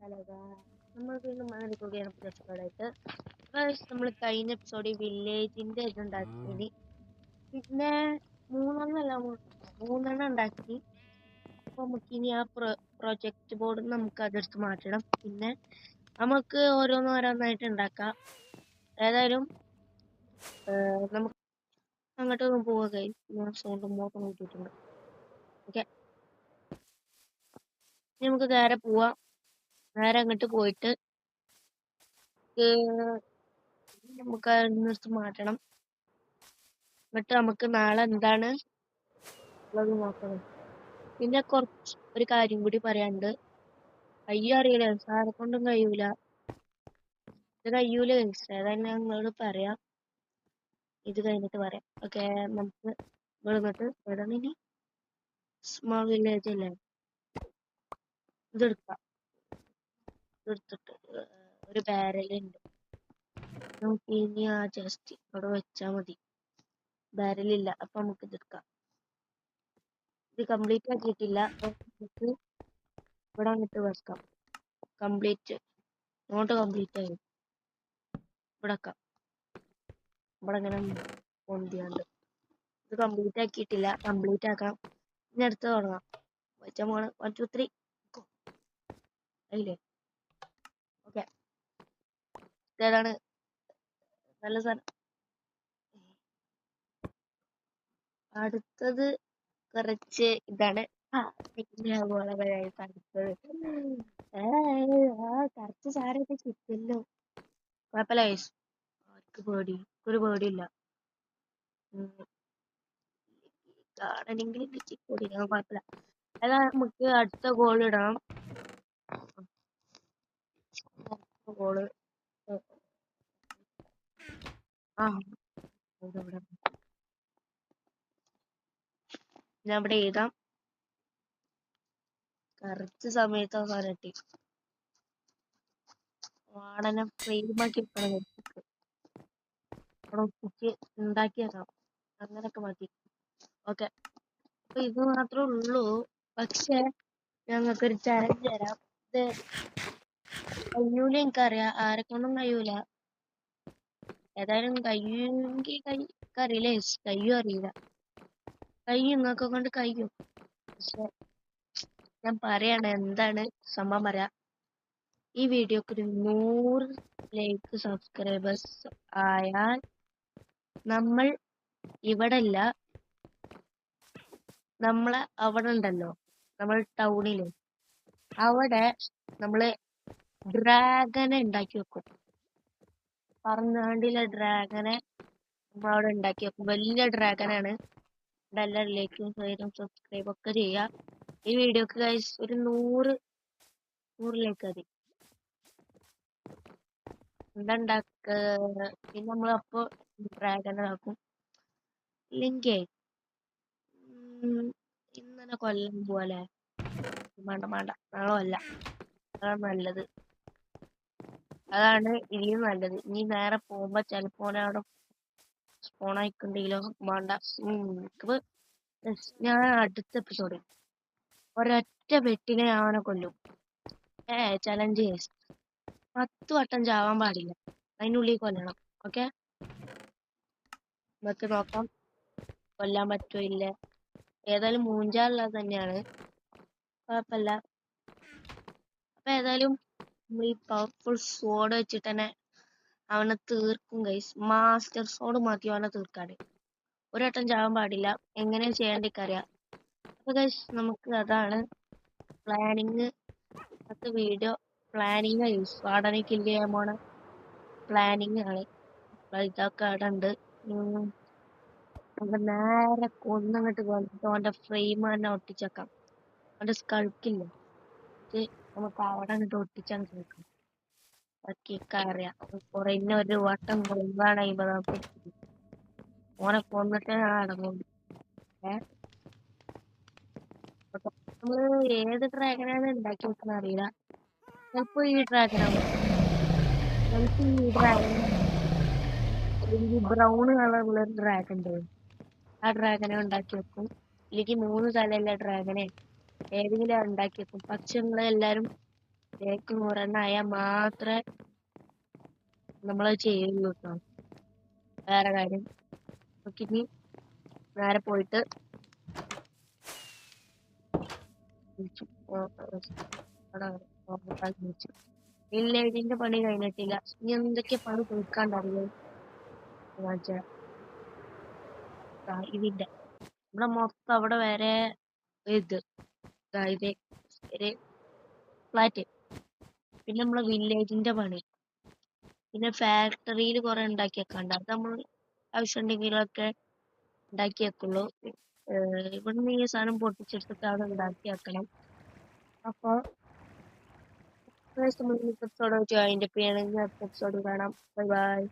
Hello നമ്മൾ വീണ്ടും വന്നിരിക്കുകയാണ് പുതിയ എപ്പിസോഡായിട്ട്. നമ്മൾ കഴിഞ്ഞ എപ്പിസോഡിൽ വില്ലേജിന്റെ ഇതുണ്ടാക്കി, പിന്നെ മൂന്നെണ്ണം ഉണ്ടാക്കി. അപ്പൊ നമുക്ക് ഇനി ആ പ്രൊജക്ട് ബോർഡ് നമുക്ക് അതെടുത്ത് മാറ്റണം. പിന്നെ നമുക്ക് ഓരോന്നോരോന്നായിട്ട് ഉണ്ടാക്കാം. ഏതായാലും നമുക്ക് അങ്ങോട്ടൊന്നും പോവുക കഴിഞ്ഞ സൗണ്ട് മോട്ടം കൂട്ടിയിട്ടുണ്ട്. ഓക്കെ, നമുക്ക് നേരെ പോവാം. നേരെ അങ്ങോട്ട് പോയിട്ട് നമുക്ക് അതിനടുത്ത് മാറ്റണം. എന്നിട്ട് നമുക്ക് നാളെ എന്താണ് ഉള്ളത് നോക്കണം. പിന്നെ ഒരു കാര്യം കൂടി പറയാനുണ്ട്. അറിയില്ല, സാറെ കൊണ്ടും കഴിയൂല. ഇത് കഴിയൂല. ഏതായാലും ഞാൻ നിങ്ങളോട് പറയാം, ഇത് കഴിഞ്ഞിട്ട് പറയാം. ഓക്കെ, നമുക്ക് ഇവിടുന്നിട്ട് എവിടെയാണ് ഇനി സ്മോൾ വില്ലേജ് അല്ലേ, ഇതെടുക്കാം. ഇതെടുത്തിട്ട് ഒരു ബാരലുണ്ട്, നമുക്ക് ഇനി ആ ജസ്റ്റ് ഇവിടെ വെച്ചാൽ മതി. ബാരലില്ല, അപ്പൊ നമുക്ക് ഇതെടുക്കാം. ഇത് കംപ്ലീറ്റ് ആക്കിയിട്ടില്ല, അപ്പൊ നമുക്ക് ഇവിടെ വന്നിട്ട് വെക്കാം. കംപ്ലീറ്റ് കംപ്ലീറ്റ് ആയി ഇവിടെ വെക്കാം. ഇവിടെ ഇങ്ങനെ പൊന്തിയാണ്ട് ഇത് കംപ്ലീറ്റ് ആക്കിയിട്ടില്ല. കംപ്ലീറ്റ് ആക്കാം. ഇനി അടുത്ത് തുടങ്ങാം. വെച്ചാൽ 1 2 3 അതില്ലേ. ഓക്കെ, ഇതാണ് നല്ല സാധനം. അടുത്തത് കുറച്ച് ഇതാണ്. അടുത്തത് കുറച്ച് സാരൊക്കെ കിട്ടില്ലോ. കുഴപ്പമില്ല. ആർക്ക് പേടി? ഒരു പേടിയില്ല. കാണണമെങ്കിൽ കുഴപ്പമില്ല. അതാ നമുക്ക് അടുത്ത ഗോൾ ഇടാം. ഗോള് ഞാൻ ഇവിടെ എഴുതാം. കറക്റ്റ് സമയത്ത് അവസാനത്തി വാടനെ ഫ്രെയിമാക്കി വെക്കണം. അവിടെ കുക്ക് ഉണ്ടാക്കിയേക്കാം. അങ്ങനൊക്കെ മതി. ഓക്കെ, അപ്പൊ ഇത് മാത്രമേ ഉള്ളൂ. പക്ഷെ ഞങ്ങൾക്കൊരു ചലഞ്ച് തരാം. ഇത് കഴിയൂല, എനിക്കറിയാം. ആരെക്കൊണ്ടും കഴിയൂല. ഏതായാലും കഴിയുമെങ്കിൽ അറിയില്ലേ, കഴിയും അറിയില്ല. നിങ്ങൾക്ക് കൊണ്ട് കഴിയും. പക്ഷെ ഞാൻ പറയാണ്, എന്താണ് സംഭവം പറയാ. ഈ വീഡിയോക്ക് ഒരു 100 ലൈക്ക് സബ്സ്ക്രൈബേഴ്സ് ആയാൽ നമ്മൾ ഇവിടെ അല്ല, നമ്മളെ അവിടെ ഉണ്ടല്ലോ, നമ്മൾ ടൗണില്, അവിടെ നമ്മള് ഡ്രാഗനെ ഉണ്ടാക്കി വെക്കും. പറന്നാണ്ടിലെ ഡ്രാഗനെ നമ്മളവിടെ ഉണ്ടാക്കി വെക്കും. വലിയ ഡ്രാഗനാണ്. എല്ലാവരും ലൈക്കും ഷെയറും സബ്സ്ക്രൈബ് ഒക്കെ ചെയ്യാം. ഈ വീഡിയോക്ക് ഗൈസ് ഒരു 100 ലൈക്ക് മതി. എന്താണ്ടാക്ക, പിന്നെ നമ്മളപ്പോ ഡ്രാഗനെ ആക്കും. ഇല്ലെങ്കിൽ ഇന്നെ കൊല്ലം പോലെ വേണ്ട, നാളെ അല്ല. അതാണ് നല്ലത്. അതാണ് ഇനിയും നല്ലത്. ഇനി നേരെ പോകുമ്പോ ചിലപ്പോ അവിടെ സ്പോൺ ആയിക്കുണ്ടെങ്കിലോ വേണ്ട. ഞാൻ അടുത്ത എപ്പിസോഡിൽ ഒരൊറ്റ വെട്ടിനെ അവനെ കൊല്ലും. ചലഞ്ച് 10 വട്ടം ചാവാൻ പാടില്ല, അതിനുള്ളിൽ കൊല്ലണം. ഓക്കെ, നമുക്ക് നോക്കാം കൊല്ലാൻ പറ്റുമോ ഇല്ല. ഏതായാലും മൂഞ്ചാറുള്ളത് തന്നെയാണ്, കുഴപ്പമില്ല. അപ്പൊ ഏതായാലും നമ്മൾ ഈ പവർഫുൾ സോഡ് വെച്ചിട്ട് തന്നെ അവനെ തീർക്കും ഗൈസ്. മാസ്റ്റർ സോഡ് മതി അവനെ തീർക്കാണ്. ഒരു വട്ടം ചാവാൻ പാടില്ല. എങ്ങനെ ചെയ്യേണ്ടിക്കറിയാം. അപ്പൊ ഗൈസ് നമുക്ക് അതാണ് പ്ലാനിങ്. അടുത്ത വീഡിയോ പ്ലാനിങ് യൂസ് വാടനെ കില്ല് ചെയ്യാൻ പോണ പ്ലാനിങ് ആണ്. ഇതൊക്കെ അവിടെ ഉണ്ട്. നമുക്ക് നേരെ കൊന്നങ്ങോട്ട് കൊണ്ടിട്ട് അവന്റെ ഫ്രെയിം തന്നെ ഒട്ടിച്ചേക്കാം. അവന്റെ സ്കൾക്കില്ലേ, നമുക്ക് അവിടെ അങ്ങോട്ട് ഒട്ടിച്ചാണ് കേൾക്കാം. ബാക്കിയൊക്കെ അറിയാം. കുറെ ഒരു വട്ടം കൊണ്ടാണ് 50 ഓനെ കൊന്നിട്ട് ഞാൻ അടങ്ങുള്ളൂ. നമ്മള് ഏത് ഡ്രാഗനാണ് ഉണ്ടാക്കി വെക്കുന്ന അറിയില്ല. ചിലപ്പോ ഈ ഡ്രാഗനാണ്, ചിലപ്പോ ഈ ഡ്രാഗൻ ബ്രൗൺ കളറുള്ള ഒരു ഡ്രാഗൺ ഉണ്ട്. ആ ഡ്രാഗനെ ഉണ്ടാക്കി വെക്കും. ഇല്ലെങ്കിൽ 3 തലയുള്ള ഡ്രാഗനെ ഏതെങ്കിലും ഉണ്ടാക്കി വെക്കും. പക്ഷെ എല്ലാരും തേക്ക് 100 ആയാൽ മാത്രമേ നമ്മളത് ചെയ്യുള്ളൂ കേട്ടോ. വേറെ കാര്യം നമുക്കിനി നേരെ പോയിട്ട് വില്ലേജിന്റെ പണി കഴിഞ്ഞിട്ടില്ല. ഇനി എന്തൊക്കെ പണി തീർക്കാണ്ടറിയോ? ഇതിന്റെ ഇവിടെ മൊത്തം അവിടെ വരെ ഇത് ഇത് ഒരു ഫ്ലാറ്റ്, പിന്നെ നമ്മളെ വില്ലേജിന്റെ പണി, പിന്നെ ഫാക്ടറിയിൽ കുറെ ഉണ്ടാക്കി വെക്കാണ്ട് അത് നമ്മൾ ആവശ്യമുണ്ടെങ്കിലൊക്കെ ഉണ്ടാക്കി വെക്കുള്ളൂ. ഇവിടുന്ന് ഈ സാധനം പൊട്ടിച്ചെടുത്തിട്ട് അവിടെ ഉണ്ടാക്കി വെക്കണം. അപ്പൊ എപ്പിസോഡ് ജോയിന്റ് ചെയ്യണമെങ്കിൽ എപ്പിസോഡ് കാണാം. Bye bye.